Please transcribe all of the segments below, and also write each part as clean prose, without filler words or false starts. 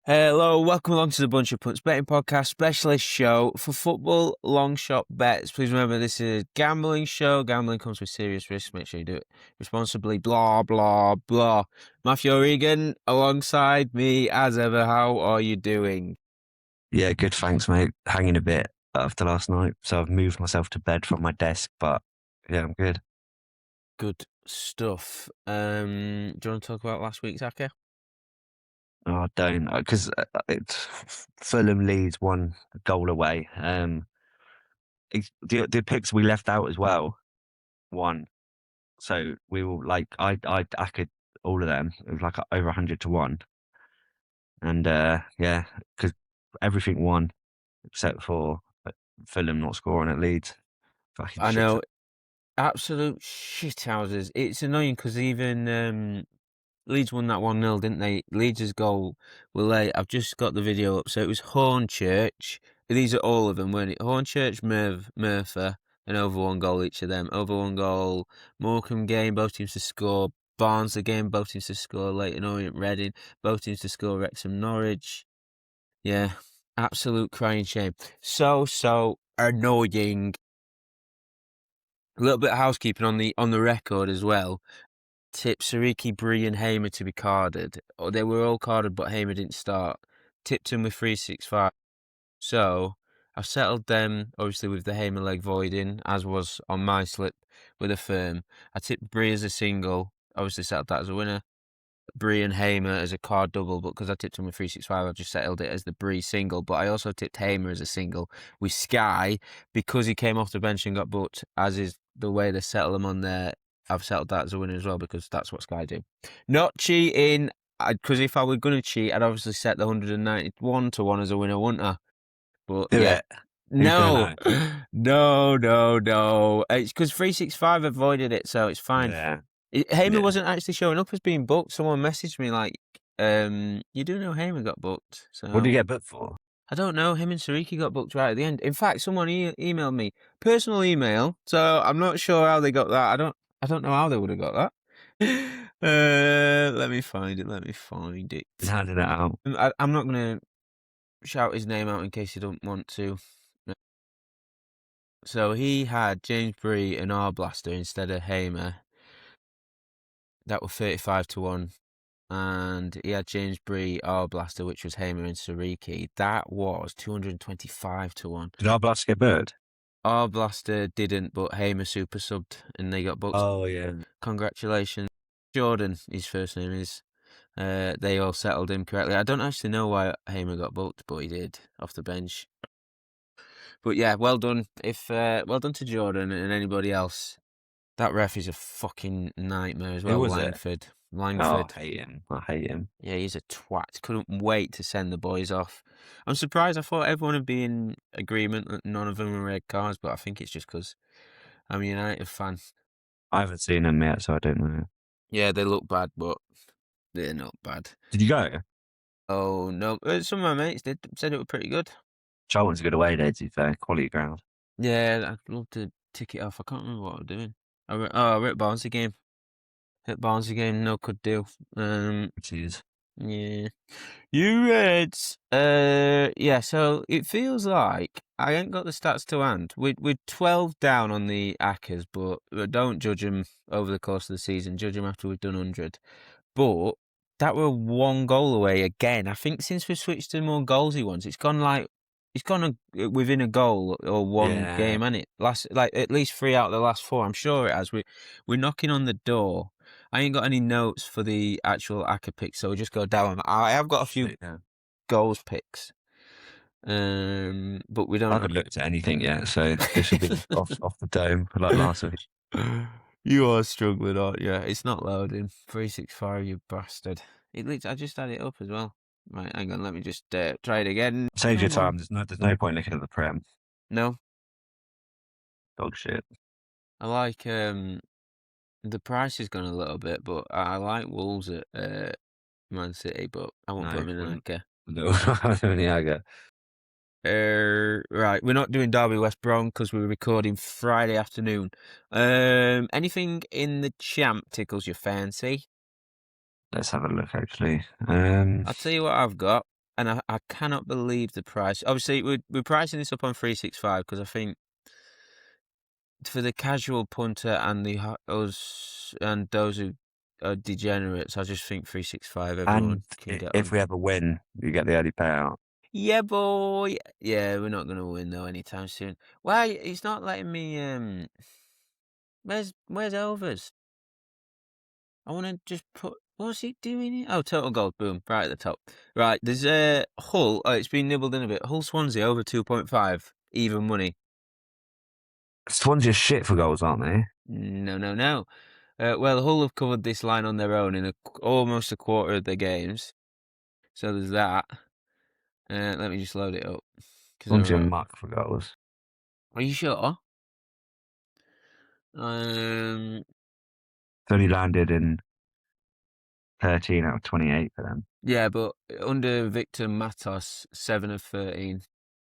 Hello, welcome along to the Bunch of Punts Betting Podcast specialist show for football long shot bets. Please remember this is a gambling show. Gambling comes with serious risks. Make sure you do it responsibly. Blah, blah, blah. Matthew O'Regan alongside me as ever. How are you doing? Yeah, good. Thanks, mate. Hanging a bit after last night, so I've moved myself to bed from my desk. But yeah, I'm good. Good stuff. Do you want to talk about last week's ACCA? Oh, don't because it's Fulham leads one goal away. The picks we left out as well won, so we will like I could all of them. It was like over 100 to 1, and yeah, because everything won except for Fulham not scoring at Leeds. Fucking I shit. know, absolute shithouses. It's annoying because even Leeds won that 1-0, didn't they? Leeds' goal were late. I've just got the video up. So it was Hornchurch. These are all of them, weren't it? Hornchurch, Murphy, and over one goal each of them. Over one goal. Morecambe game, both teams to score. Barnsley game, both teams to score. Leyton Orient, Reading, both teams to score. Wrexham, Norwich. Yeah, absolute crying shame. So annoying. A little bit of housekeeping on the record as well. Tipped Sariki, Bree and Hamer to be carded. Or they were all carded, but Hamer didn't start. Tipped him with 365. So I've settled them, obviously, with the Hamer leg voiding, as was on my slip with a firm. I tipped Bree as a single, obviously settled that as a winner. Bree and Hamer as a card double, but because I tipped him with 365, I've just settled it as the Bree single. But I also tipped Hamer as a single with Sky because he came off the bench and got booked, as is the way they settle him on there. I've settled that as a winner as well because that's what Sky do. Not cheating, because if I were going to cheat, I'd obviously set the 191 to 1 as a winner, wouldn't I? But Do yeah. it. Who's gonna No, know? no. It's because 365 avoided it, so it's fine. Yeah, Hamer yeah. wasn't actually showing up as being booked. Someone messaged me like, you do know Hamer got booked. What did So you get booked for? I don't know. Him and Sariki got booked right at the end. In fact, someone emailed me personal email. So I'm not sure how they got that. I don't know how they would have got that. Let me find it. Let me find it. And handing it out. I'm not gonna shout his name out in case you don't want to. So he had James Bree and Arblaster instead of Hamer. That were 35 to 1. And he had James Bree, Arblaster, which was Hamer and Sariki. That was 225 to 1. Did our blast get bird? Arblaster didn't, but Hamer super subbed and they got booked. Oh yeah. Congratulations. Jordan, his first name is. They all settled him correctly. I don't actually know why Hamer got booked, but he did off the bench. But yeah, well done. Well done to Jordan and anybody else. That ref is a fucking nightmare as Who well. was it? Langford. Oh, Langford. I hate him. I hate him. Yeah, he's a twat. Couldn't wait to send the boys off. I'm surprised. I thought everyone would be in agreement that none of them were red cards, but I think it's just because I'm a United fan. I haven't seen him yet, so I don't know. Yeah, they look bad, but they're not bad. Did you go? Oh, no. Some of my mates did said it was pretty good. Charlton's a good away day, to be fair. Quality ground. Yeah, I'd love to tick it off. I can't remember what I'm doing. I were at Barnsley game. At Barnsley game, no good deal. Jeez. Yeah. You Reds. Yeah, so it feels like I ain't got the stats to hand. We're 12 down on the ACCAs, but don't judge them over the course of the season. Judge them after we've done 100. But that were one goal away again. I think since we switched to more goalsy ones, it's gone within a goal or one Yeah. game, hasn't it? Like at least 3 out of the last 4. I'm sure it has. We're knocking on the door. I ain't got any notes for the actual ACCA picks, so we'll just go down. I have got a few Yeah. goals picks, but we I don't. haven't looked at anything yet, so this will be off the dome like last week. You are struggling, aren't you? It's not loading. 365, you bastard. I just had it up as well. Right, hang on. Let me just try it again. Save your Come on. time. There's no point looking at the Prem. No, Dog shit. I like the price has gone a little bit, but I like Wolves at Man City, but I won't put them in an ACCA. No, yeah. Right, we're not doing Derby West Brom because we're recording Friday afternoon. Anything in the champ tickles your fancy? Let's have a look, actually. I'll tell you what I've got. and I cannot believe the price. Obviously, we're pricing this up on 365 because I think for the casual punter and us and those who are degenerates, I just think 365 everyone And can get if on. we ever win, you get the early payout. Yeah, boy. Yeah, we're not gonna win though anytime soon. Why? He's not letting me. Where's overs? I want to just put. What's he doing here? Oh, total gold. Boom. Right at the top. Right. There's Hull. Oh, it's been nibbled in a bit. Hull Swansea over 2.5. Even money. Swansea are shit for goals, aren't they? No, no, no. Well, Hull have covered this line on their own in almost a quarter of their games. So there's that. Let me just load it up. Swansea are muck for goals. Are you sure? Um, It's only landed in 13 out of 28 for them. yeah, but under Victor Matos, 7 of 13.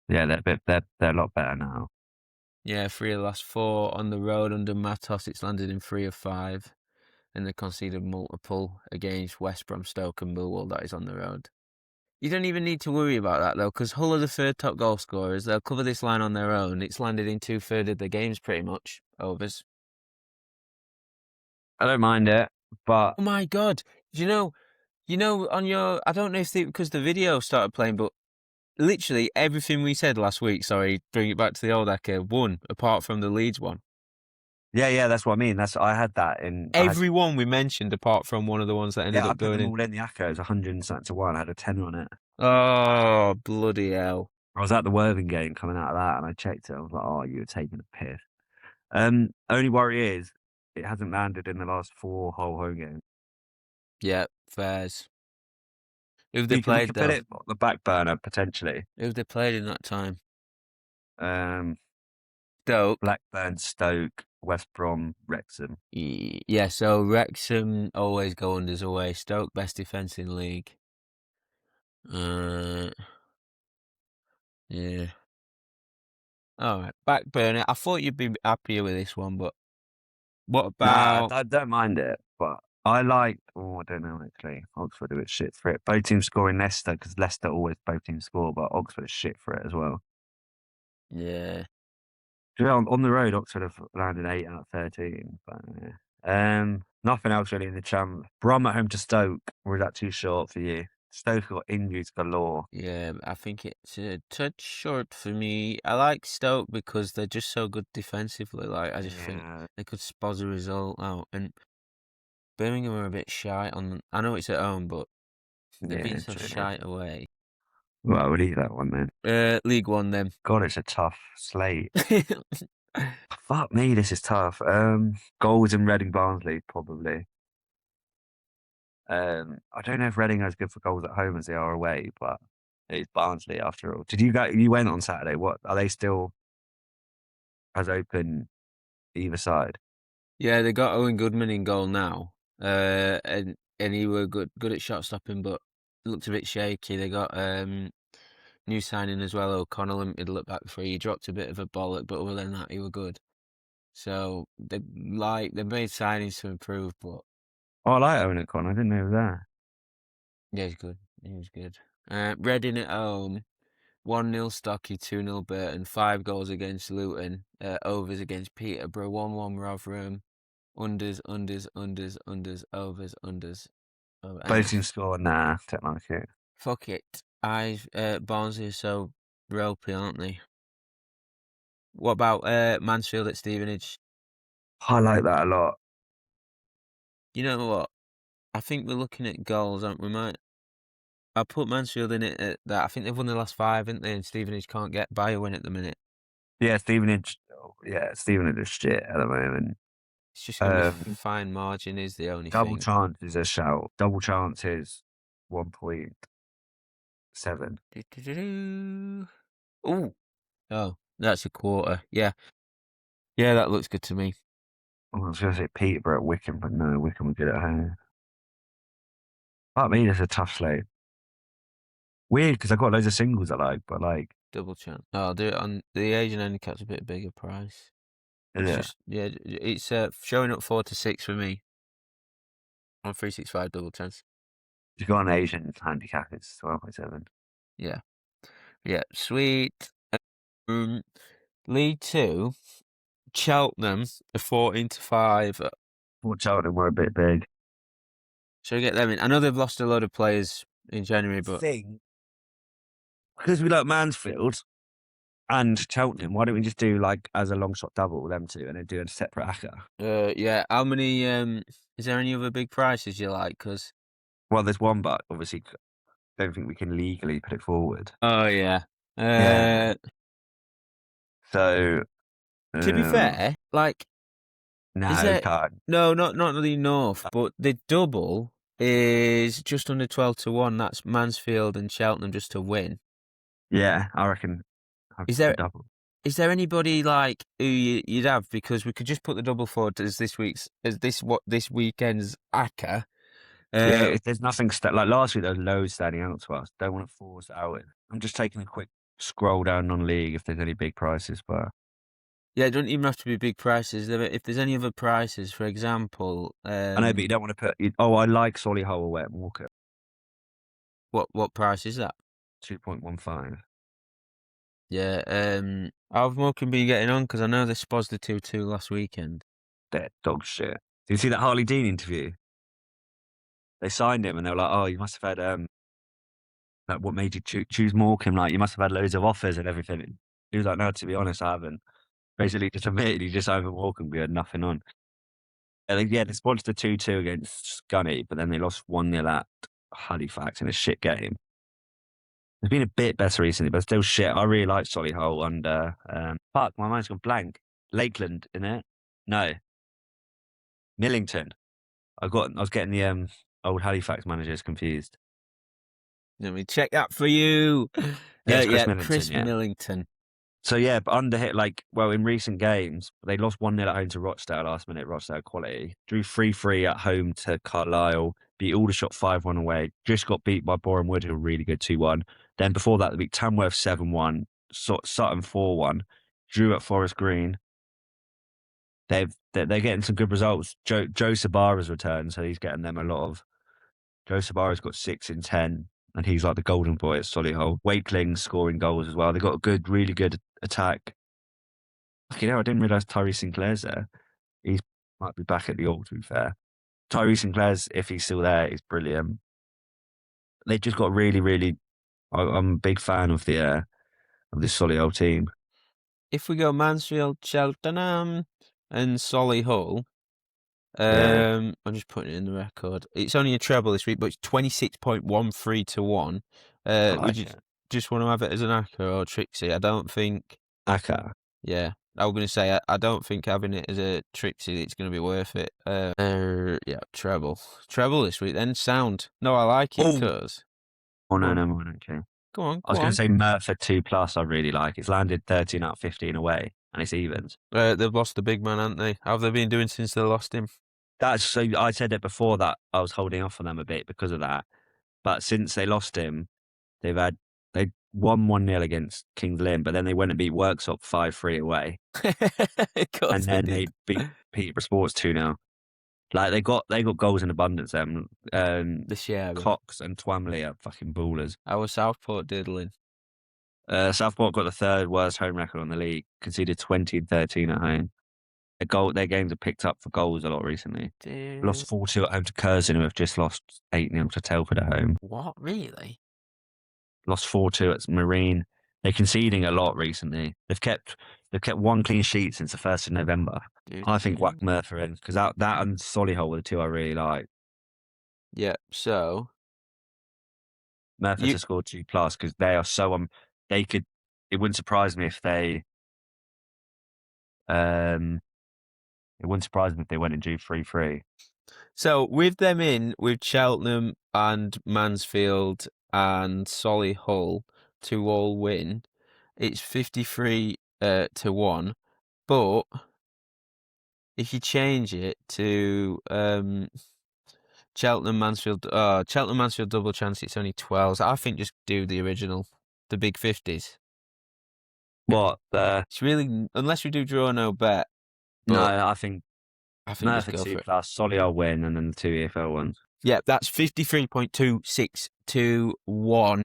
Yeah, they're a lot better now. Yeah, 3 of the last 4 on the road under Matos. It's landed in 3 of 5, and they conceded multiple against West Brom, Stoke, and Millwall. That is on the road. You don't even need to worry about that though, because Hull are the third top goal scorers. They'll cover this line on their own. It's landed in 2/3 of the games, pretty much overs. I don't mind it, but Oh my god! On your, I don't know if because the video started playing, but literally everything we said last week. Sorry, bring it back to the old ACCA. Won apart from the Leeds one. yeah, that's what I mean. I had that in. Everyone we mentioned apart from one of the ones that ended Yeah, I up put going them in. all in the ACCA. It was 100 and something to 1. I had a 10 on it. Oh bloody hell! I was at the Worthing game coming out of that, and I checked it. I was like, "Oh, you were taking a piss." Only worry is it hasn't landed in the last 4 whole home games. Yeah, fairs. Who've they We played can put though? it on the back burner potentially. Who've they played in that time? Um, Stoke. Blackburn, Stoke, West Brom, Wrexham. Yeah, so Wrexham always go unders away. Stoke best defence in league. Uh, yeah. All right, back burner. I thought you'd be happier with this one, but what Nah, about? I don't mind it, but I like. Oh, I don't know actually. Oxford are a bit shit for it. Both teams scoring Leicester because Leicester always both teams score, but Oxford is shit for it as well. Yeah, On the road, Oxford have landed 8 out of 13. But yeah. Nothing else really in the champ. Brom at home to Stoke. Or is that too short for you? Stoke got injuries galore. yeah. I think it's a touch short for me. I like Stoke because they're just so good defensively. Like I just think Yeah, they could spaz a result out, and Birmingham are a bit shy on. I know it's at home, but they've been yeah, so true. shite away. Well, we'll leave that one then. League One then. God, it's a tough slate. Fuck me, this is tough. Goals in Reading Barnsley, probably. I don't know if Reading are as good for goals at home as they are away, but it's Barnsley after all. Did you go? You went on Saturday. What are they still as open either side? Yeah, they got Owen Goodman in goal now, and he were good at shot stopping, but looked a bit shaky. They got new signing as well, O'Connell in middle at back three. He dropped a bit of a bollock, but other than that, he were good. So they made signings to improve, but Oh, I like Owen O'Connor. I didn't know he was there. yeah, he's good. He was good. Reading at home, 1-0 Stocky, 2-0 Burton, 5 goals against Luton, overs against Peterborough, 1-1 Rotherham. Unders, overs, unders. Oh, and Both teams it's score. Nah, don't like it. fuck it. Barnsley are so ropey, aren't they? What about Mansfield at Stevenage? I like that a lot. You know what? I think we're looking at goals, aren't we? I'll put Mansfield in it at that. I think they've won the last 5, haven't they? And Stevenage can't get by a win at the minute. Yeah, Stevenage. Yeah, Stevenage is shit at the moment. It's just gonna be Um, fine margin is the only double thing. chance is a shout. Double chance is 1.7. Oh, oh, that's a quarter. Yeah, yeah, that looks good to me. I was going to say Peterborough at Wickham, but no, Wickham were good at home. I mean, it's a tough slate. Weird because I got loads of singles I like, but like, Double chance. Oh, I'll do it on the Asian handicap's a bit bigger price. It's yeah, just it's showing up 4 to 6 for me on 365 double chance. if you got an Asian handicap, it's 12.7. Yeah, sweet. Um, League Two, Cheltenham are 14-5. Watch out, we're a bit big. Should we get them in? I know they've lost a load of players in January, but Thing because we like Mansfield and Cheltenham. Why don't we just do like as a long shot double them two and then do a separate ACCA? yeah. How many? Is there any other big prices you like? Because Well, there's one, but obviously don't think we can legally put it forward. oh yeah. Yeah. So To be um, fair, like, is no, there? can't. No, not really enough. But the double is just under 12-1. That's Mansfield and Cheltenham just to win. Yeah, I reckon I'll Is just do there? double. Is there anybody like who you'd have? Because we could just put the double forward as this weekend's ACCA. Yeah, Uh, there's nothing like last week. There was loads standing out to us. Don't want to force it out. I'm just taking a quick scroll down non-league if there's any big prices, but yeah, it doesn't even have to be big prices. If there's any other prices, for example, I know, but you don't want to put. Oh, I like Solihull away at Walker, what price is that? 2.15. Yeah, how've Morecambe been getting on? Because I know they sposed the 2-2 last weekend. They're dog shit. Did you see that Harley Dean interview? They signed him and they were like, "Oh, you must have had like what made you choose Morecambe? Like you must have had loads of offers and everything." And he was like, "No, to be honest, I haven't." Basically, just admitted he just over Morecambe. We had nothing on. And yeah, they sponsored the 2-2 against Scunny, but then they lost 1-0 at Halifax in a shit game. It's been a bit better recently, but still shit. I really like Solihull and fuck, my mind's gone blank. Lakeland in it? No, Millington. I was getting the old Halifax managers confused. Let me check that for you. Yeah, it's Chris Yeah, Millington. Chris Yeah. Millington. So yeah, but under hit in recent games they lost 1-0 at home to Rochdale last minute. Rochdale quality drew 3-3 at home to Carlisle. Beat Aldershot 5-1 away. Just got beat by Boreham Wood, who were really good 2-1. Then before that, they beat Tamworth 7-1, Sutton 4-1, drew at Forest Green. They're getting some good results. Joe Sabara's returned, so he's getting them a lot of. Joe Sabara's got 6 in 10, and he's like the golden boy at Solihull. Wakeling's scoring goals as well. They got a really good attack. You know, I didn't realise Tyree Sinclair's there. He might be back at the All, to be fair. Tyree Sinclair's, if he's still there, is brilliant. They just got really. I'm a big fan of this Solihull team. If we go Mansfield, Cheltenham, and Solihull, Yeah, I'm just putting it in the record. It's only a treble this week, but it's 26.13-1. I Would like you it. just want to have it as an ACCA or Trixie? I don't think. ACCA. Yeah, I was going to say I don't think having it as a Trixie it's going to be worth it. Yeah, treble this week. Then sound. No, I like it Oh, because. no, Go no, more okay. on, I was go going to on. say Merthyr 2+, I really like. It's landed 13 out of 15 away, and it's evens. They've lost the big man, haven't they? How have they been doing since they lost him? That's so I said it before that I was holding off on them a bit because of that. But since they lost him, they won 1-0 against Kings Lynn, but then they went and beat Worksop 5-3 away. Of course And then they did. beat Peterborough Sports 2-0. Like they got goals in abundance. Them The share. Cox and Twamley are fucking ballers. Our Southport diddling. Southport got the third worst home record on the league, conceded 20 and 13 at home. Their games have picked up for goals a lot recently. Lost 4-2 at home to Curzon, who have just lost 8-0 to Telford at home. What, really? Lost 4-2 at Marine. They're conceding a lot recently. They've kept one clean sheet since the 1st of November. I think whack Merthyr in because that and Solihull were the two I really like. Yeah, so Merthyr to score 2+ because they are so they could. It wouldn't surprise me if they it wouldn't surprise me if they went and drew 3-3. So with them in, with Cheltenham and Mansfield and Solihull to all win, it's 53-1. But if you change it to Cheltenham Mansfield double chance, it's only 12. So I think just do the original, the big 50s. What? It's really, unless we do draw no bet. No, But I think just Merthyr go for 2+, it. Solihull win, and then the two EFL ones. Yeah, that's 53.2621.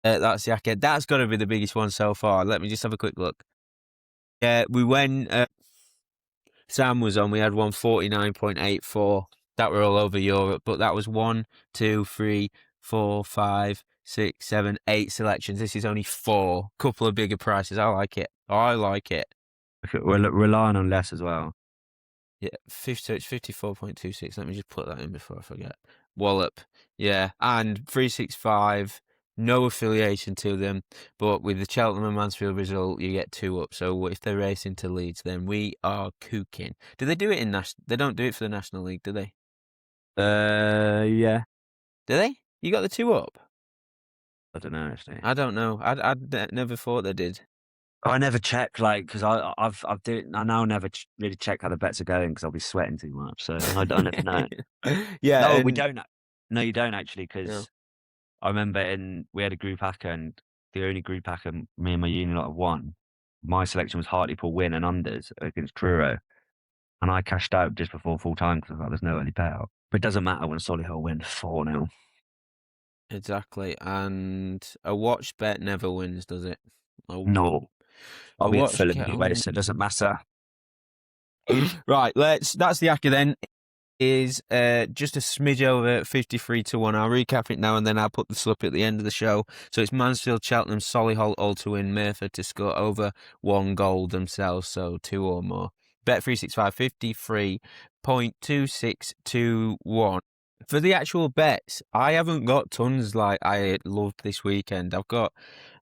That's the ACCA. That's got to be the biggest one so far. Let me just have a quick look. Yeah, we went. Sam was on. We had 149.84. That were all over Europe, but that was 1, 2, 3, 4, 5, 6, 7, 8 selections. This is only 4. Couple of bigger prices. I like it. I like it. We're relying on less as well. Yeah, 50, so it's 54.26. Let me just put that in before I forget. Wallop. Yeah, and 365, no affiliation to them, but with the Cheltenham and Mansfield result, you get 2 up. So if they're racing to Leeds, then we are cooking. Do they do it in National? They don't do it for the National League, do they? Yeah. Do they? You got the 2 up? I don't know actually. I don't know. I'd never thought they did. I never check like because I now never really check how the bets are going because I'll be sweating too much. So I never know. Yeah, No, we and don't. No, you don't actually no. because I remember we had a group hacker and the only group hacker me and my uni lot have won. My selection was Hartlepool win and unders against Truro, and I cashed out just before full time because I thought there's no early payout. But it doesn't matter when Solihull win 4-0. Exactly. And a watch bet never wins, does it? No, I'll A be at watch Fulham bet. anyway, so it doesn't matter. Right, that's the ACCA then. Is just a smidge over 53 to 1. I'll recap it now and then I'll put the slip at the end of the show. So it's Mansfield, Cheltenham, Solihull all to win, Merthyr to score over 1 goal themselves, so 2 or more. Bet 365 53.2621. For the actual bets, I haven't got tons like I loved this weekend. I've got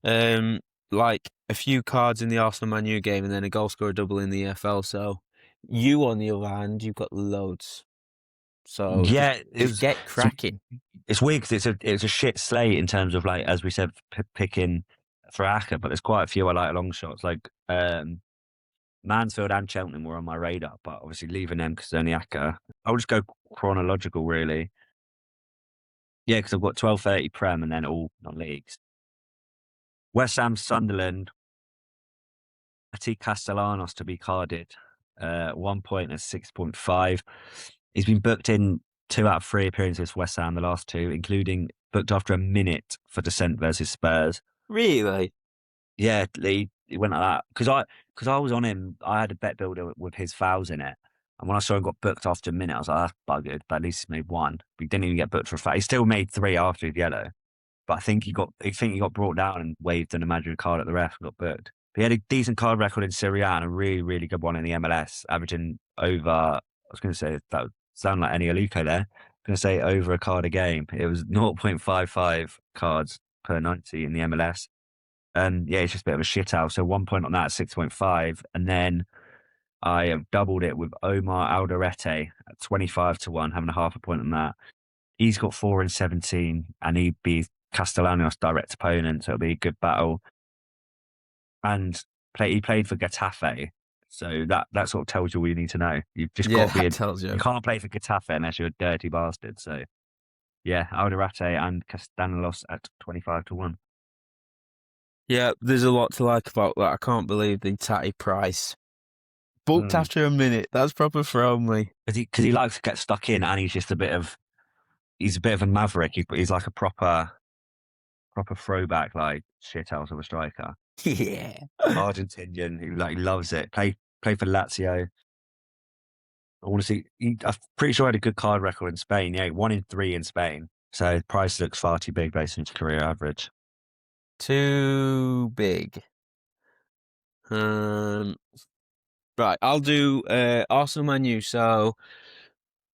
like a few cards in the Arsenal Man U game and then a goal scorer double in the EFL. So you on the other hand, you've got loads. So just Yeah, get cracking. it's weird because it's a shit slate in terms of like as we said picking for ACCA, but there's quite a few I like long shots like Mansfield and Cheltenham were on my radar, but obviously leaving them because it's only ACCA. I'll just go chronological really. Yeah, because I've got 12:30 Prem and then all non-leagues. West Ham, Sunderland, Ati Castellanos to be carded. 1 point at 6.5. He's been booked in 2 out of 3 appearances for West Ham, the last 2, including booked after a minute for Descent versus Spurs. Really? Yeah, he went like that because I was on him. I had a bet builder with his fouls in it, and when I saw him got booked after a minute, I was like, "That's buggered." But at least he made 1. But he didn't even get booked for a foul. He still made 3 after the yellow, but I think he got brought down and waved an imaginary card at the ref and got booked. But he had a decent card record in Serie A and a really, really good one in the MLS, averaging over. I was going to say that would sound like any Aluko there. I was going to say over a card a game. It was 0.55 cards per 90 in the MLS. Yeah, it's just a bit of a shit house. So 1 point on that, 6.5. And then I have doubled it with Omar Alderete at 25 to 1, having a half a point on that. He's got 4 and 17, and he'd be Castellanos' direct opponent, so it'll be a good battle. And he played for Getafe, so that sort of tells you all you need to know. You've just Yeah, got to be that tells you you. can't play for Getafe unless you're a dirty bastard. So yeah, Alderete and Castellanos at 25 to 1. Yeah, there's a lot to like about that. I can't believe the tatty price. Booked after a minute. That's proper throw me. Because he likes to get stuck in, and he's a bit of a maverick. He's like a proper throwback, like shithouse of a striker. Yeah. Argentinian, who like loves it. Play for Lazio. I want to see. I'm pretty sure he had a good card record in Spain. Yeah, 1 in 3 in Spain. So price looks far too big based on his career average. Too big. Right, I'll do Arsenal Man U. So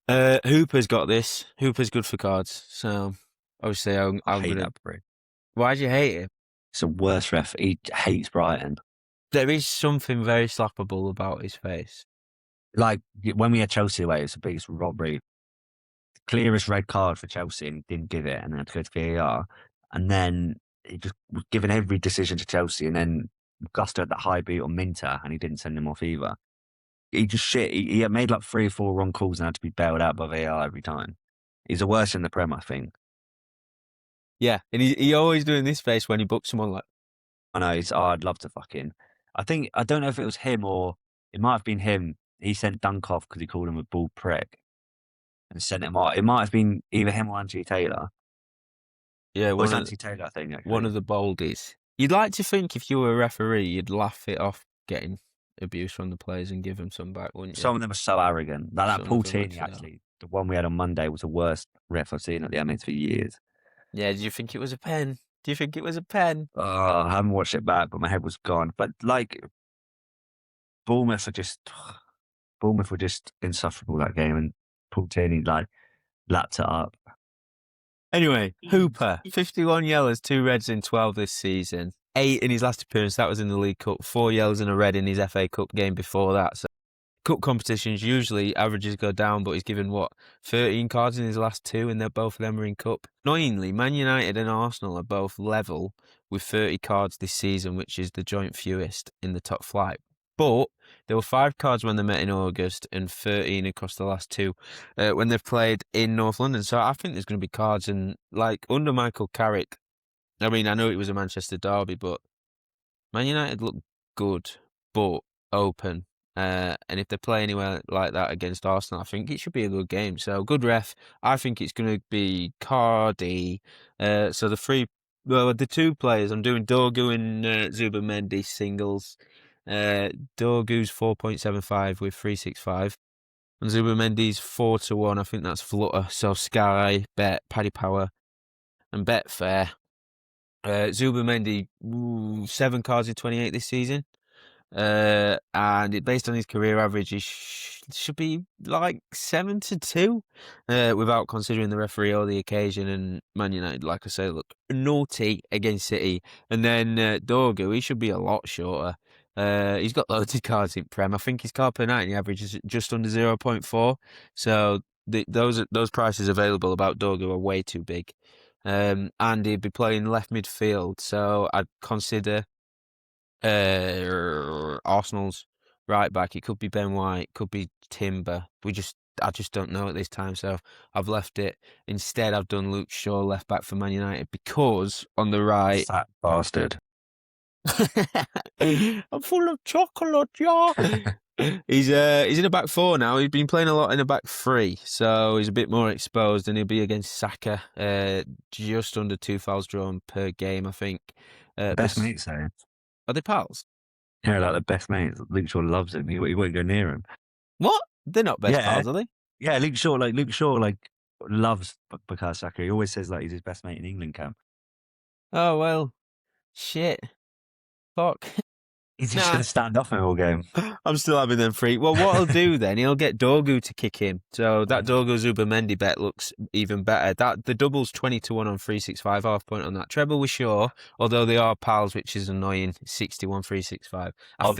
Hooper's got this. Hooper's good for cards. So obviously I'm I hate gonna. that bro. Why do you hate him? It's a worse ref. He hates Brighton. There is something very slappable about his face. Like when we had Chelsea away, it was the biggest robbery. Clearest red card for Chelsea, and he didn't give it, and then had to go to VAR. And then he just was given every decision to Chelsea, and then Gusto had that high boot on Minter, and he didn't send him off either. He just shit. He had made like 3 or 4 wrong calls and had to be bailed out by VAR every time. He's the worst in the Prem, I think. Yeah, and he always doing this face when he books someone like. I know. I'd love to fucking. I don't know if it was him or it might have been him. He sent Dunk off because he called him a bald prick and sent him off. It might have been either him or Angie Taylor. Yeah, Or it's Anthony Taylor, I think, one actually. of the boldies. You'd like to think if you were a referee, you'd laugh it off getting abuse from the players and give them some back, wouldn't you? Some of them are so arrogant. Like that Some of Paul them Tierney, actually are. actually, the one we had on Monday was the worst ref I've seen at the Emirates for years. Yeah, do you think it was a pen? Do you think it was a pen? Oh, I haven't watched it back, but my head was gone. But like Bournemouth are just Bournemouth were just insufferable that game, and Paul Tierney like lapped it up. Anyway, Hooper, 51 yellows, 2 reds in 12 this season. 8 in his last appearance, that was in the League Cup. 4 yellows and a red in his FA Cup game before that. So cup competitions usually averages go down, but he's given 13 cards in his last 2, and they're both of them are in cup. Annoyingly, Man United and Arsenal are both level with 30 cards this season, which is the joint fewest in the top flight. But there were 5 cards when they met in August and 13 across the last 2 when they've played in North London. So I think there's going to be cards, and like under Michael Carrick, I mean, I know it was a Manchester derby, but Man United look good, but open. And if they play anywhere like that against Arsenal, I think it should be a good game. So good ref. I think it's going to be Cardi. So the 2 players, I'm doing Dorgu and Zubamendi singles. Dorgu's 4.75 with 365. And Zubamendi's 4-1. I think that's Flutter. So Sky, Bet, Paddy Power, and Betfair. Zubamendi, 7 cards in 28 this season. And based on his career average, he should be like 7-2, without considering the referee or the occasion. And Man United, like I say, look naughty against City. And then Dorgu, he should be a lot shorter. He's got loads of cards in Prem. I think his card per night average is just under 0.4. So those prices available about Dorgu are way too big. And he'd be playing left midfield, so I'd consider Arsenal's right back. It could be Ben White, could be Timber. I just don't know at this time, so I've left it. Instead, I've done Luke Shaw left back for Man United because on the right, Fat bastard. I'm full of chocolate, yeah. He's in a back 4 now. He's been playing a lot in a back 3, so he's a bit more exposed, and he'll be against Saka. Just under 2 fouls drawn per game, I think. Best mates, though. Are they pals? Yeah, like the best mates. Luke Shaw loves him. He won't go near him. What? They're not best pals, are they? Yeah, Luke Shaw loves Bukayo Saka. He always says like he's his best mate in England camp. Oh well, shit, fuck. He's just gonna stand off him all game. I'm still having them free. Well, what he'll do then, he'll get Dorgu to kick him. So that Dorgu Zubamendi bet looks even better. The double's 20-1 on 365, half point on that. Treble with Shaw, although they are pals, which is annoying. 61 365. I'll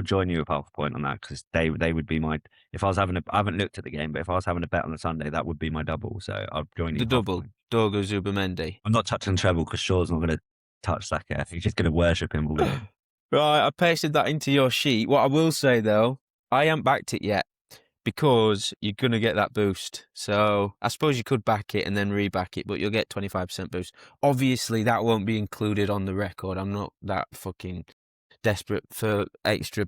join you with half a point on that because they would be my. If I was having I haven't looked at the game, but if I was having a bet on a Sunday, that would be my double. So I'll join you. The double, Dorgu Zubamendi. I'm not touching treble because Shaw's not going to touch Saka. He's just going to worship him all day. Right, I pasted that into your sheet. What I will say though, I haven't backed it yet because you're going to get that boost. So I suppose you could back it and then reback it, but you'll get 25% boost. Obviously, that won't be included on the record. I'm not that fucking desperate for extra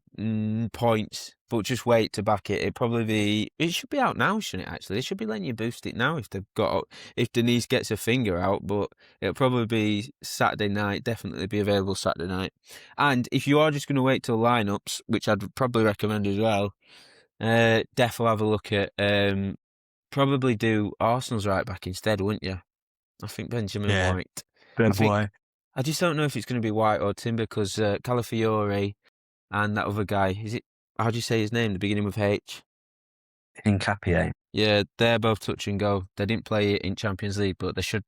points, but just wait to back it. It should be out now, shouldn't it? Actually, they should be letting you boost it now if Denise gets a finger out. But it'll probably be Saturday night. Definitely be available Saturday night. And if you are just going to wait till lineups, which I'd probably recommend as well, definitely have a look at. Probably do Arsenal's right back instead, wouldn't you? I think Benjamin White. White. I just don't know if it's going to be White or Timber because Calafiore and that other guy, how do you say his name, the beginning with H? Hincapié. Yeah, they're both touch and go. They didn't play it in Champions League, but they should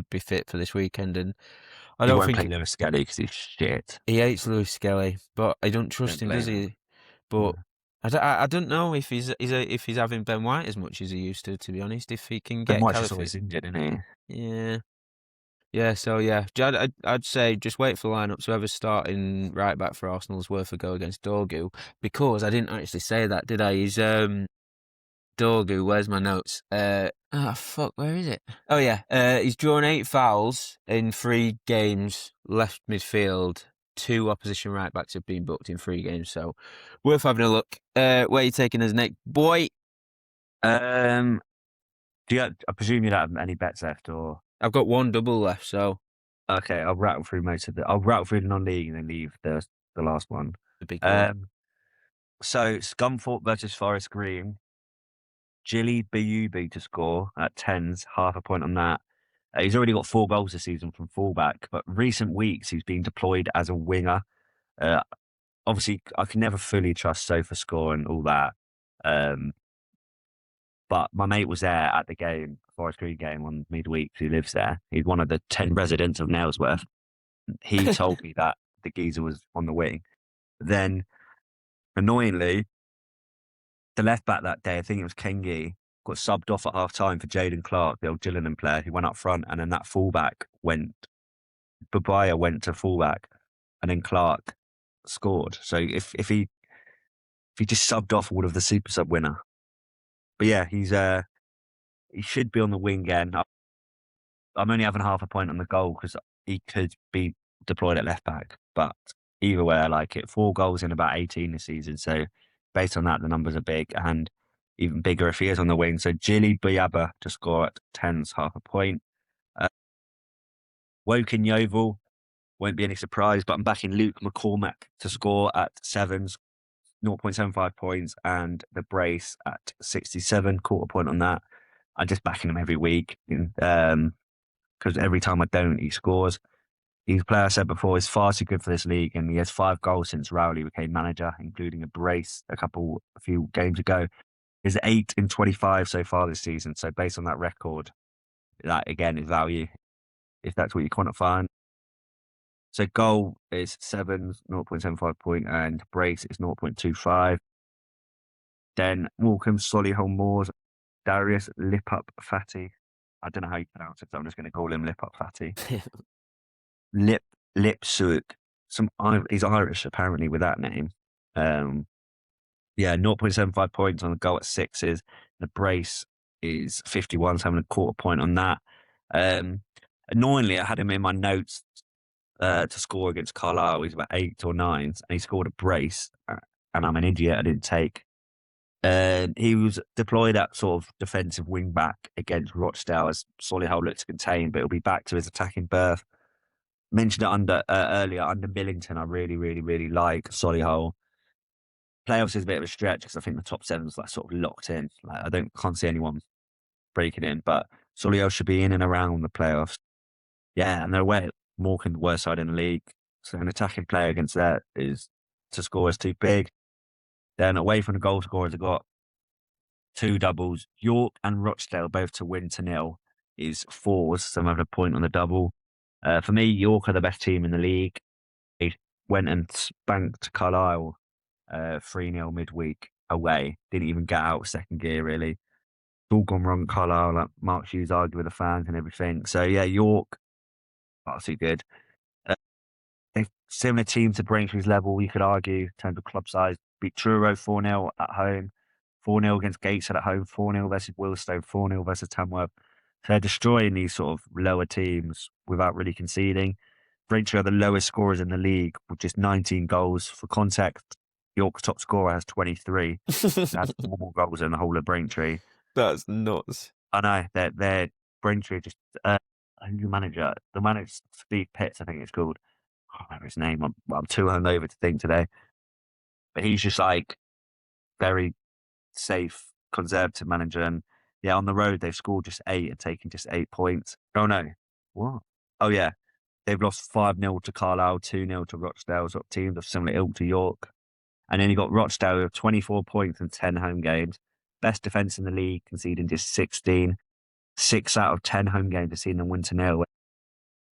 be fit for this weekend. And I don't think play Lewis Skelly because he's shit. He hates Lewis Skelly, but I don't trust him, does he? But I don't know if he's having Ben White as much as he used to be honest. If he can get Ben White's just always injured, isn't he? Yeah. Yeah, so yeah, I'd say just wait for lineups. Whoever's starting right back for Arsenal is worth a go against Dorgu, because I didn't actually say that, did I? He's Dorgu. Where's my notes? Fuck, where is it? Oh yeah, he's drawn 8 fouls in 3 games. Left midfield, 2 opposition right backs have been booked in 3 games, so worth having a look. Where are you taking us next, boy? I presume you don't have any bets left, or I've got one double left, so Okay, I'll rattle through most of the. I'll rattle through the non-league and then leave the last one. the big one. So Scunthorpe versus Forest Green. Jilly Buyubi to score at tens, half a point on that. He's already got 4 goals this season from fullback, but recent weeks he's been deployed as a winger. Uh, Obviously, I can never fully trust Sofa score and all that. Um, but my mate was there at the game, Forest Green game on midweek, who lives there. He's one of the 10 residents of Nailsworth. He told me that the geezer was on the wing. Then, annoyingly, the left back that day, I think it was Kengi, got subbed off at half time for Jaden Clark, the old Gillingham player, who went up front, and then that fullback Babaya went to fullback, and then Clark scored. So if he just subbed off, would have the super sub winner. But yeah, he should be on the wing again. I'm only having half a point on the goal because he could be deployed at left back. But either way, I like it. 4 goals in about 18 this season. So based on that, the numbers are big and even bigger if he is on the wing. So Jilly Buyaba to score at 10's, half a point. Woking Yeovil won't be any surprise, but I'm backing Luke McCormack to score at 7's, 0.75 points, and the brace at 67, quarter point on that. I'm just backing him every week because every time I don't, he scores. He's a player I said before is far too good for this league, and he has 5 goals since Rowley became manager, including a brace a few games ago. He's 8 in 25 so far this season. So based on that record, that again is value if that's what you quantify. So goal is 7's, 0.75 point, and brace is 0.25. Then Morecambe, Solihull Moors, Darius Lipup Fatty. I don't know how you pronounce it, so I'm just going to call him Lipup Fatty. Lipsuk. He's Irish apparently with that name. Yeah, 0.75 points on the goal at 6's. The brace is 51, so having a quarter point on that. Annoyingly, I had him in my notes to score against Carlisle. He's about 8 or 9s, and he scored a brace. And I'm an idiot. I didn't take. He was deployed at sort of defensive wing back against Rochdale as Solihull looked to contain, but he'll be back to his attacking berth. Mentioned it earlier under Millington. I really, really, really like Solihull. Playoffs is a bit of a stretch because I think the top 7's like sort of locked in. Like can't see anyone breaking in, but Solihull should be in and around the playoffs. Yeah, and they're away at Morecambe, the worst side in the league. So an attacking player against that to score is too big. Then away from the goal scorers, they've got 2 doubles. York and Rochdale both to win to 0 is 4s, so I'm having a point on the double. For me, York are the best team in the league. They went and spanked Carlisle 3-0 midweek away. Didn't even get out second gear, really. It's all gone wrong, Carlisle. Like Mark Hughes argued with the fans and everything. So, yeah, York, not too good. A similar team to Braintree's level, you could argue, in terms of club size. Beat Truro 4-0 at home, 4-0 against Gateshead at home, 4-0 versus Willstone, 4-0 versus Tamworth. So they're destroying these sort of lower teams without really conceding. Braintree are the lowest scorers in the league with just 19 goals. For context, York's top scorer has 23. That's 4 more goals than the whole of Braintree. That's nuts. I know, they're Braintree just, who's the manager? The manager, Steve Pitts, I think it's called. I can't remember his name. I'm too hungover to think today. But he's just like very safe, conservative manager. And yeah, on the road, they've scored just 8 and taken just 8 points. Oh, no. What? Oh, yeah. They've lost 5-0 to Carlisle, 2-0 to Rochdale, sort of teams of similar ilk to York. And then you got Rochdale with 24 points in 10 home games. Best defence in the league, conceding just 16. 6 out of 10 home games have seen them win to 0.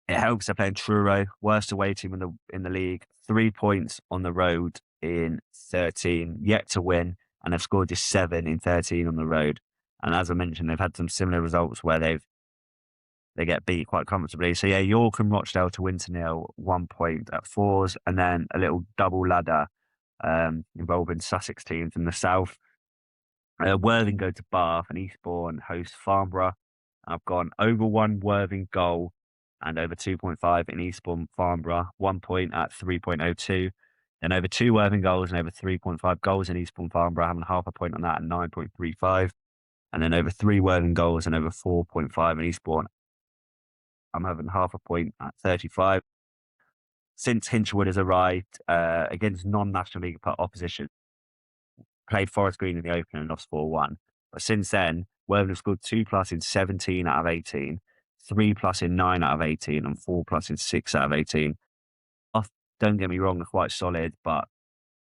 It helps they're playing Truro, worst away team in the league. 3 points on the road in 13, yet to win, and they've scored just 7 in 13 on the road. And as I mentioned, they've had some similar results where they get beat quite comfortably. So yeah, York and Rochdale to win to 0, 1 point at 4s, and then a little double ladder involving Sussex teams in the south. Worthing go to Bath and Eastbourne host Farnborough. I've gone over 1 Worthing goal and over 2.5 in Eastbourne Farnborough, 1 point at 3.02. Then over 2 Worthing goals and over 3.5 goals in Eastbourne Farnborough, having half a point on that at 9.35. And then over 3 Worthing goals and over 4.5 in Eastbourne I'm having half a point at 35. Since Hinchelwood has arrived against non-National League opposition, played Forest Green in the opener and lost 4-1. But since then, Worthing have scored 2 plus in 17 out of 18, 3 plus in 9 out of 18, and 4 plus in 6 out of 18. Don't get me wrong, they're quite solid, but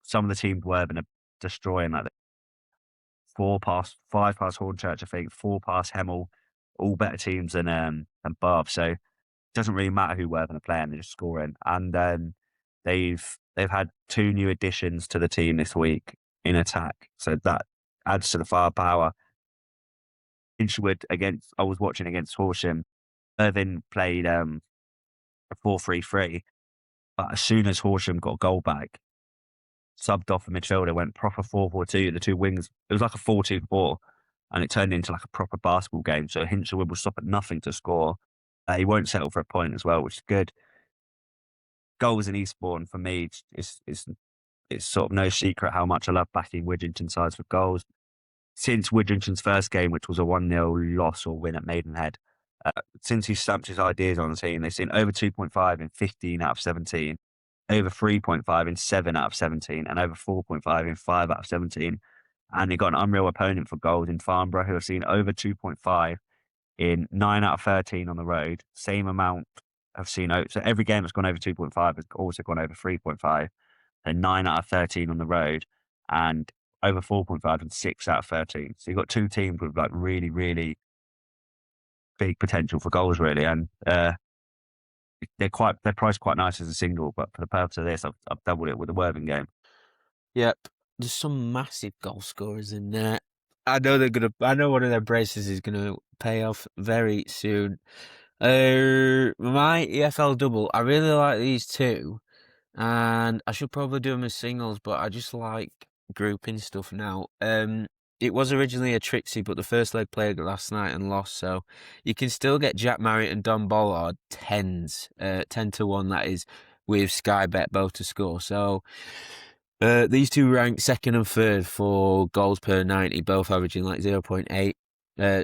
some of the teams Worthing are destroying, like 5 past Hornchurch, I think, 4 past Hemel, all better teams than Bath. So it doesn't really matter who Worthing are playing, they're just scoring. And they've had 2 new additions to the team this week in attack. So that adds to the firepower. Inchwood I was watching against Horsham. Irvin played a 4-3-3, but as soon as Horsham got a goal back, subbed off the midfielder, went proper 4-4-2. The 2 wings, it was like a 4-2-4, and it turned into like a proper basketball game. So Hinchelwood will stop at nothing to score. He won't settle for a point as well, which is good. Goals in Eastbourne for me, it's sort of no secret how much I love backing Widrington sides for goals. Since Widrington's first game, which was a 1-0 loss or win at Maidenhead, since he stamped his ideas on the team, they've seen over 2.5 in 15 out of 17, over 3.5 in 7 out of 17, and over 4.5 in 5 out of 17. And they got an unreal opponent for goals in Farnborough, who have seen over 2.5 in 9 out of 13 on the road. Same amount have seen, so every game that's gone over 2.5 has also gone over 3.5, and 9 out of 13 on the road, and over 4.5 and 6 out of 13. So you've got 2 teams with like really, really big potential for goals, really. And they're priced quite nice as a single, but for the purpose of this, I've doubled it with the Worthing game. Yep. There's some massive goal scorers in there. I know I know one of their braces is gonna pay off very soon. My EFL double, I really like these 2, and I should probably do them as singles, but I just like grouping stuff now. It was originally a Trixie, but the first leg played last night and lost, so you can still get Jack Marriott and Don Bollard 10s, 10-1, that is, with Sky Bet both to score. So these 2 ranked second and third for goals per 90, both averaging like 0.8.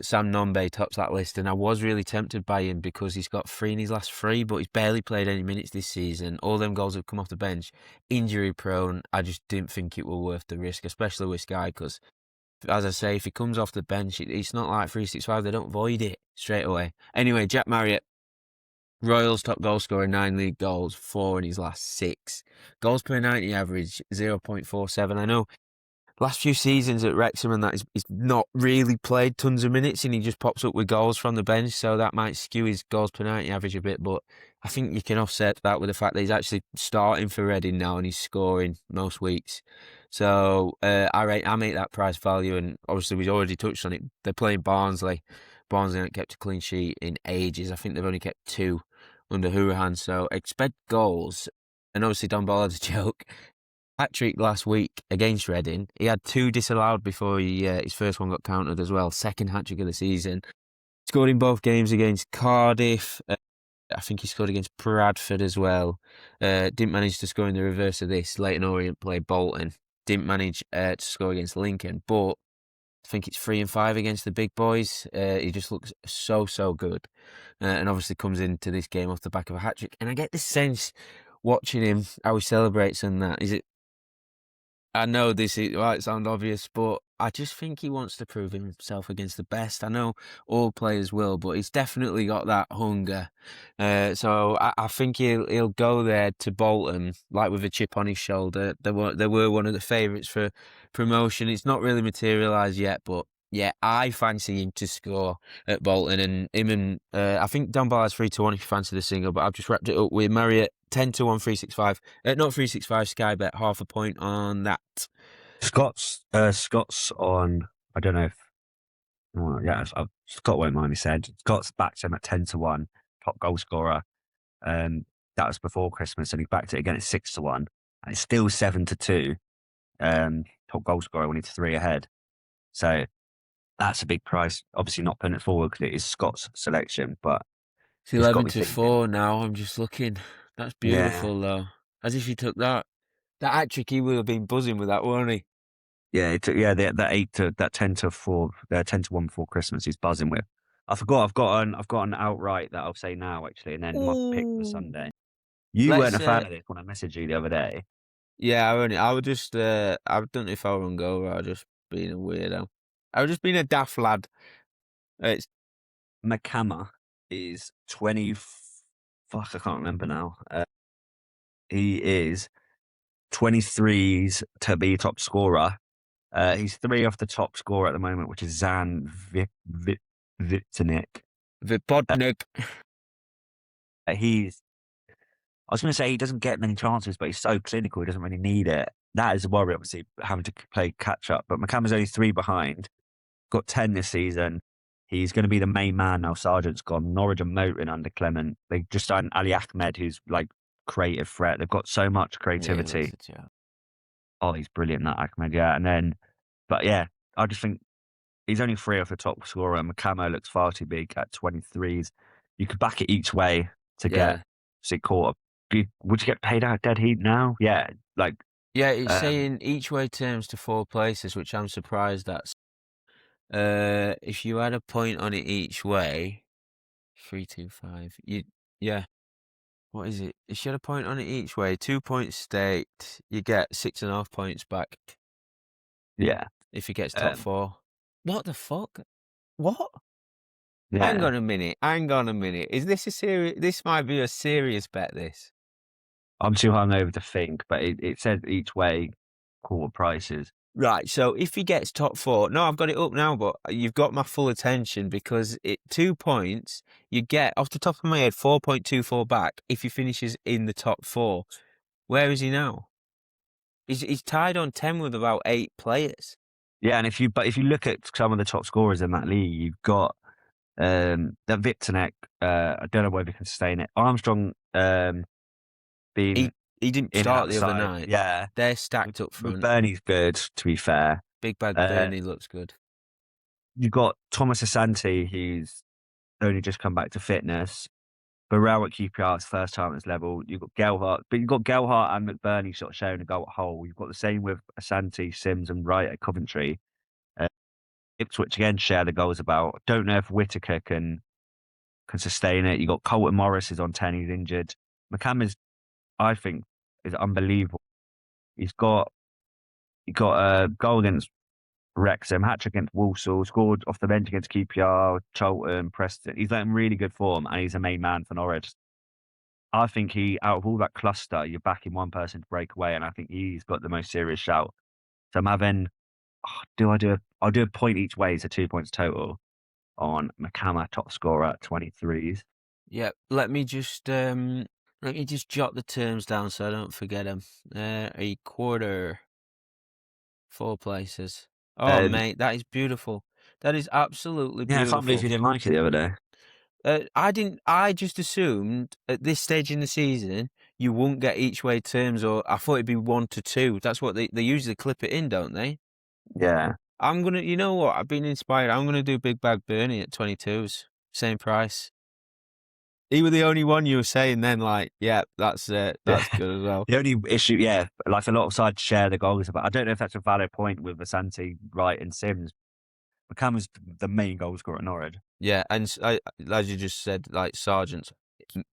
Sam Nombe tops that list, and I was really tempted by him because he's got 3 in his last 3, but he's barely played any minutes this season. All them goals have come off the bench, injury prone. I just didn't think it were worth the risk, especially with Sky, because as I say, if he comes off the bench, it's not like 365, they don't void it straight away. Anyway, Jack Marriott, Royals top goal scorer, 9 league goals, 4 in his last 6. Goals per 90 average, 0.47. I know last few seasons at Wrexham and that he's not really played tons of minutes, and he just pops up with goals from the bench, so that might skew his goals per 90 average a bit, but I think you can offset that with the fact that he's actually starting for Reading now and he's scoring most weeks. So I make that price value, and obviously we've already touched on it. They're playing Barnsley. Barnsley haven't kept a clean sheet in ages. I think they've only kept 2 under Hurahan, so expect goals. And obviously Don Bollard's a joke. Hat-trick last week against Reading. He had 2 disallowed before his first one got counted as well. Second hat-trick of the season. Scored in both games against Cardiff. I think he scored against Bradford as well. Didn't manage to score in the reverse of this. Leyton Orient played Bolton. Didn't manage to score against Lincoln, but I think it's 3 and 5 against the big boys. He just looks so good, and obviously comes into this game off the back of a hat-trick. And I get the sense watching him how he celebrates and that. I know this might sound obvious, but I just think he wants to prove himself against the best. I know all players will, but he's definitely got that hunger. So I think he'll go there to Bolton like with a chip on his shoulder. They were one of the favourites for promotion. It's not really materialised yet, but yeah, I fancy him to score at Bolton, and him and I think Dan Ballard's 3-1 if you fancy the single, but I've just wrapped it up with Marriott 10-1 365. Not 365, Sky Bet, half a point on that. Scott's on, I don't know if, well, yeah, Scott won't mind me saying, Scott's backed him at 10-1, top goal scorer. That was before Christmas, and he backed it again at 6-1, and it's still 7-2. Top goal scorer when he's 3 ahead. So that's a big price. Obviously not putting it forward because it is Scott's selection, but It's it's got 11 me to thinking. 4 now. I'm just looking. That's Yeah, beautiful, though. As if he took that. That hat-trick, he would have been buzzing with that, won't he? yeah, that 10-4, 10-1 before Christmas. He's buzzing with. I forgot. I've got an outright that I'll say now actually, and then my pick for Sunday. Ooh. You weren't Let's a fan of this when I messaged you the other day. yeah, I would just I don't know if I were on go or I was just being a weirdo. I was just being a daft lad. It's McCammer is 20. Fuck, I can't remember now. He is 23s to be top scorer. He's three off the top scorer at the moment, which is Zan Vitinic. Vipodnik. He's. I was going to say he doesn't get many chances, but he's so clinical. He doesn't really need it. That is a worry, obviously, having to play catch up. But McCammer's only three behind. Got 10 this season. He's going to be the main man now. Sargent's gone. Norwich are motoring under Clement. They just signed Ali Ahmed, who's like creative threat. They've got so much Yeah, he looks creativity. it, yeah. Oh, he's brilliant, that Ahmed. Yeah. And then, but yeah, I just think he's only three off the top scorer. And McCamo looks far too big at 23s. You could back it each way to get, Yeah. say, quarter. Would you get paid out dead heat now? Yeah. Like, Yeah, it's um, saying each way terms to 4 places, which I'm surprised at. If you had a point on it each way, 325. Yeah. What is it? If you had a point on it each way, 2 points staked, you get 6.5 points back yeah. if he gets top Um, four. What the fuck? What? Hang yeah. on a minute. Hang on a minute. Is this a serious? This might be a serious bet. This. I'm too hungover to think, but it says each way quarter prices. Right, so if he gets top four, no, I've got it up now, but you've got my full attention because 2 points, you get off the top of my head 4.24 back if he finishes in the top four. Where is he now? He's tied on 10 with about 8 players. Yeah, and if you look at some of the top scorers in that league, you've got that Vittonek. I don't know whether he can sustain it. Armstrong being He he didn't in and start the other outside. night. Yeah, They're stacked up front. McBurney's good to be fair. Big Bag Uh, Burnley looks good. you've got Thomas Asante, who's only just come back to fitness. Burrell at QPR's first time at this level. You've got Gelhart, but you've got Gelhart and McBurney sort of sharing a goal at Hull. You've got the same with Asante, Sims, and Wright at Coventry. Uh, Ipswich again share the goals about. Don't know if Whitaker can sustain it. You got Colton Morris is on 10, he's injured. McCam is, I think, is unbelievable. He got a goal against Wrexham, hat trick against Walsall, scored off the bench against QPR, Charlton, Preston. He's like in really good form and he's a main man for Norwich. I think out of all that cluster, you're backing one person to break away, and I think he's got the most serious shout. So I'm having, I'll do a point each way, so 2 points total on McCama, top scorer at 23s. Yeah, let me just jot the terms down so I don't forget them. A quarter, 4 places. Oh, Um, mate, that is beautiful. That is absolutely yeah, I can't believe beautiful. you didn't like it the other day. I didn't. I just assumed at this stage in the season you won't get each way terms, or I thought it'd be 1 to 2. That's what they usually clip it in, don't they? Yeah. I'm gonna. You know what? I've been inspired. I'm gonna do Big Bag Bernie at 22s, same price. He was the only one you were saying then, like, yeah, that's Yeah. good as well. The only issue, yeah, like a lot of sides share the goals, but I don't know if that's a valid point with Asante, Wright, and Sims. McCam the main goal scorer at Norwich. Yeah, and as you just said, like Sargent's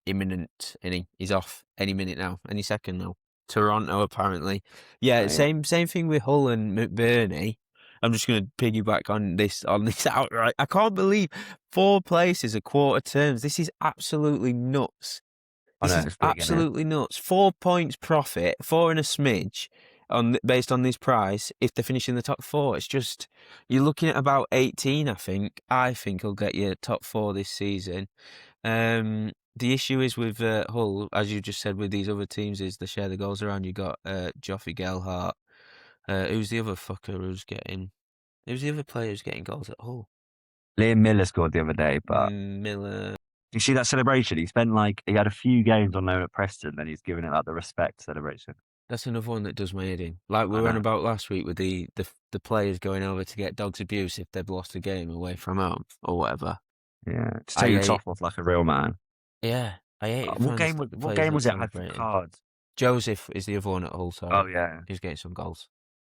imminent, and he's off any minute now, any second now. Toronto apparently. Yeah, Yeah. same thing with Hull and McBurney. I'm just going to piggyback on this outright. I can't believe 4 places a quarter terms. This is absolutely nuts. I This know is it's big, isn't it? absolutely nuts. 4 points profit, four and a smidge, based on this price. If they finish in the top four, it's just you're looking at about 18. I think. I think he'll get you top four this season. The issue is with Hull, as you just said, with these other teams, is they share the goals around. You got Joffrey Gelhart. Who's the other fucker who's getting? Who's the other player who's getting goals at Hull? Liam Miller scored the other day, but Miller. you see that celebration? He had a few games on loan at Preston, then he's giving it like the respect celebration. That's another one that does my head in. Like we I were on know. about last week with the players going over to get dogs abuse if they've lost a game away from home or whatever. Yeah, to I take your hate, top off like a real man. yeah, I hate it What when game? the What players game not was it? I had for celebrating. cards. Joseph is the other one at Hull, Oh sorry. yeah, He's getting some goals.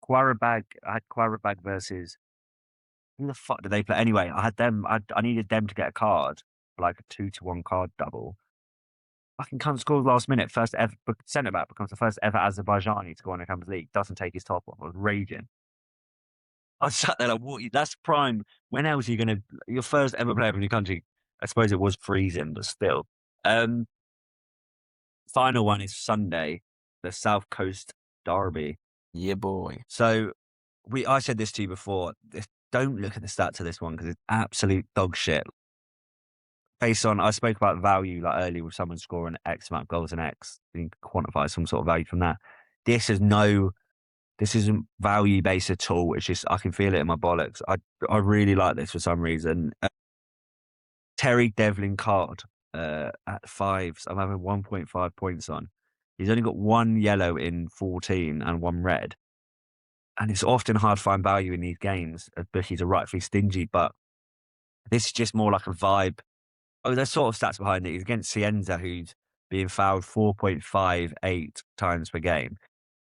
Quarabag. I had Quarabag versus Who the fuck did they play? Anyway, I had them. I needed them to get a card for like a 2-1 card double. Fucking cunt scores last minute. First ever centre back becomes the first ever Azerbaijani to go on a Champions League. Doesn't take his top off. I was raging. I sat there like, what? That's prime. When else are you going to, your first ever player from your country? I suppose it was freezing, but still. Um, Final one is Sunday, the South Coast Derby. Yeah, boy. So I said this to you before. Don't look at the stats of this one because it's absolute dog shit. Based on, I spoke about value like earlier with someone scoring X amount of goals and X, you can quantify some sort of value from that. This is this isn't value based at all. It's just I can feel it in my bollocks. I really like this for some reason. Terry Devlin card at fives. I'm having 1.5 points on. He's only got one yellow in 14 and one red. And it's often hard to find value in these games. Bookies are rightfully stingy, but this is just more like a vibe. Oh, there's sort of stats behind it. He's against Cienza, who's being fouled 4.58 times per game.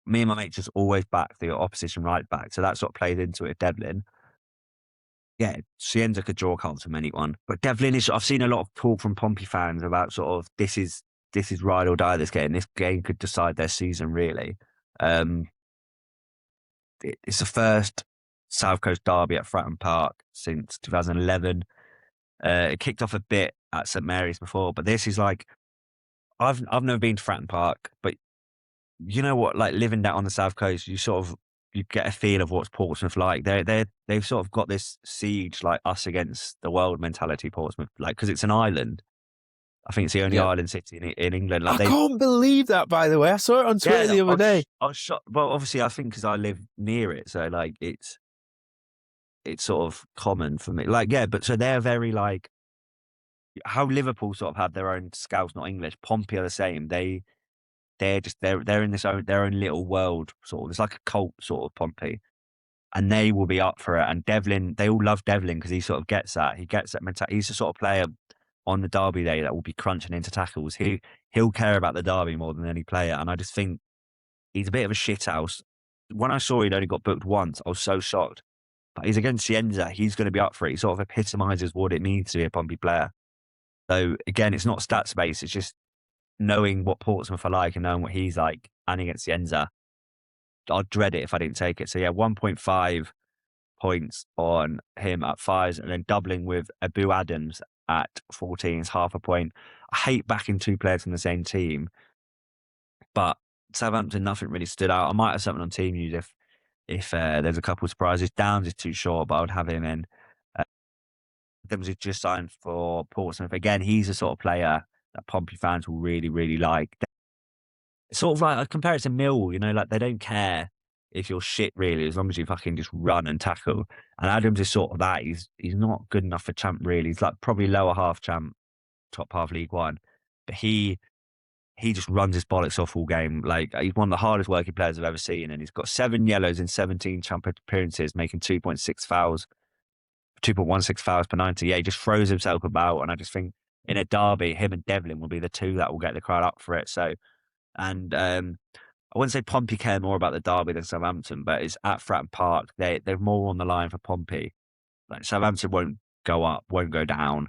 Me and my mate just always back the opposition right back. So that sort of played into it, Devlin. Yeah, Cienza could draw cards from anyone. But Devlin is, I've seen a lot of talk from Pompey fans about sort of this is ride or die this game. This game could decide their season, really. It's the first South Coast derby at Fratton Park since 2011. It kicked off a bit at St Mary's before, but this is like I've never been to Fratton Park, but you know what? Like living down on the South Coast, you get a feel of what's Portsmouth like. They've sort of got this siege like us against the world mentality. Portsmouth, like because it's an island. I think it's the only Yeah. island city in England. I Like can't believe that, by the way. I saw it on Twitter the other day. I was shocked. Well, obviously, I think because I live near it, so like it's sort of common for me. Like, yeah, but so they're very like how Liverpool sort of have their own scouts, not English. Pompey are the same. They're in their own little world sort of. It's like a cult sort of Pompey, and they will be up for it. And Devlin, they all love Devlin because he sort of gets that. He gets that mentality. He's the sort of player on the derby day that will be crunching into tackles. He'll care about the derby more than any player. And I just think he's a bit of a shithouse. When I saw he'd only got booked once, I was so shocked. But he's against Cienza. He's going to be up for it. He sort of epitomises what it means to be a Pompey player. So again, it's not stats based. It's just knowing what Portsmouth are like and knowing what he's like and against Cienza. I'd dread it if I didn't take it. So yeah, 1.5 points on him at fives and then doubling with Abu Adams at 14 is half a point. I hate backing two players from the same team, but Southampton, nothing really stood out. I might have something on Team News if there's a couple of surprises. Downs is too short, but I would have him in. Adams is just signed for Portsmouth. Again, he's the sort of player that Pompey fans will really, really like. Sort of like, I compare it to Millwall, you know, like they don't care if you're shit really, as long as you fucking just run and tackle. And Adams is sort of that. He's not good enough for champ really. He's like probably lower half champ, top half League One. But he just runs his bollocks off all game. Like he's one of the hardest working players I've ever seen. And he's got 7 yellows in 17 champ appearances, making 2.6 fouls, 2.16 fouls per 90. Yeah, he just throws himself about. And I just think in a derby, him and Devlin will be the two that will get the crowd up for it. So, and I wouldn't say Pompey care more about the derby than Southampton, but it's at Fratton Park. They're more on the line for Pompey. Like Southampton won't go up, won't go down.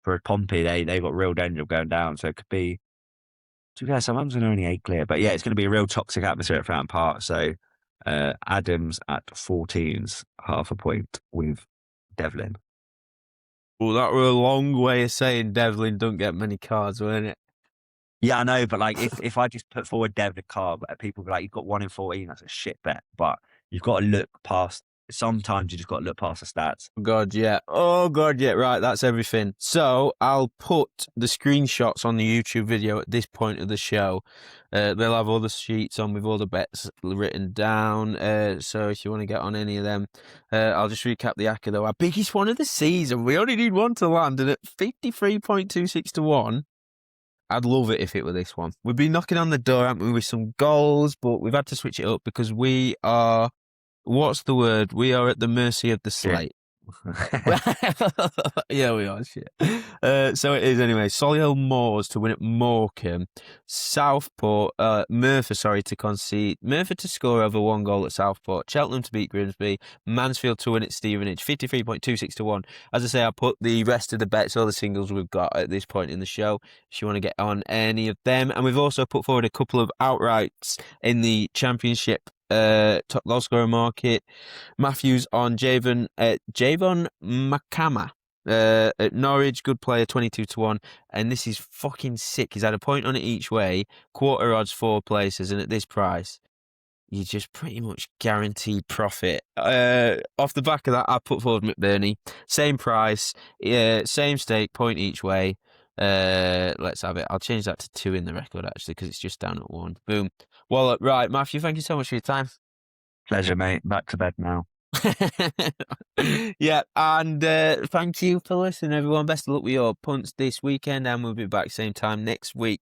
For Pompey, they got real danger of going down. So it could be. To be fair, Southampton are only 8 clear, but yeah, it's going to be a real toxic atmosphere at Fratton Park. So Adams at 14's half a point with Devlin. Well, that were a long way of saying Devlin don't get many cards, weren't it? Yeah, I know, but like if I just put forward Devlin card, people be like, you've got 1 in 14, that's a shit bet. But you've got to look past. Sometimes you just got to look past the stats. Oh God, yeah. Oh God, yeah. Right, that's everything. So I'll put the screenshots on the YouTube video at this point of the show. They'll have all the sheets on with all the bets written down. So if you want to get on any of them, I'll just recap the ACCA though. Our biggest one of the season. We only need one to land, and at 53.26 to 1. I'd love it if it were this one. We've been knocking on the door, haven't we, with some goals, but we've had to switch it up because we are, what's the word? We are at the mercy of the slate. Yeah, we are. Shit. So it is anyway. Solihull Moors to win at Morecambe. Southport, Merthyr, sorry, to concede. Merthyr to score over 1 goal at Southport. Cheltenham to beat Grimsby. Mansfield to win at Stevenage. 53.26 to 1. As I say, I put the rest of the bets, all the singles we've got at this point in the show, if you want to get on any of them. And we've also put forward a couple of outrights in the Championship top goal scorer market. Matthews on Javon Makama at Norwich, good player, 22 to 1. And this is fucking sick. He's had a point on it each way, quarter odds, 4 places, and at this price, you just pretty much guaranteed profit. Off the back of that, I put forward McBurney, same price, same stake, point each way. Let's have it. I'll change that to 2 in the record actually because it's just down at 1. Boom. Well, right, Matthew, thank you so much for your time. Pleasure, mate. Back to bed now. Yeah, and thank you for listening, everyone. Best of luck with your punts this weekend, and we'll be back same time next week.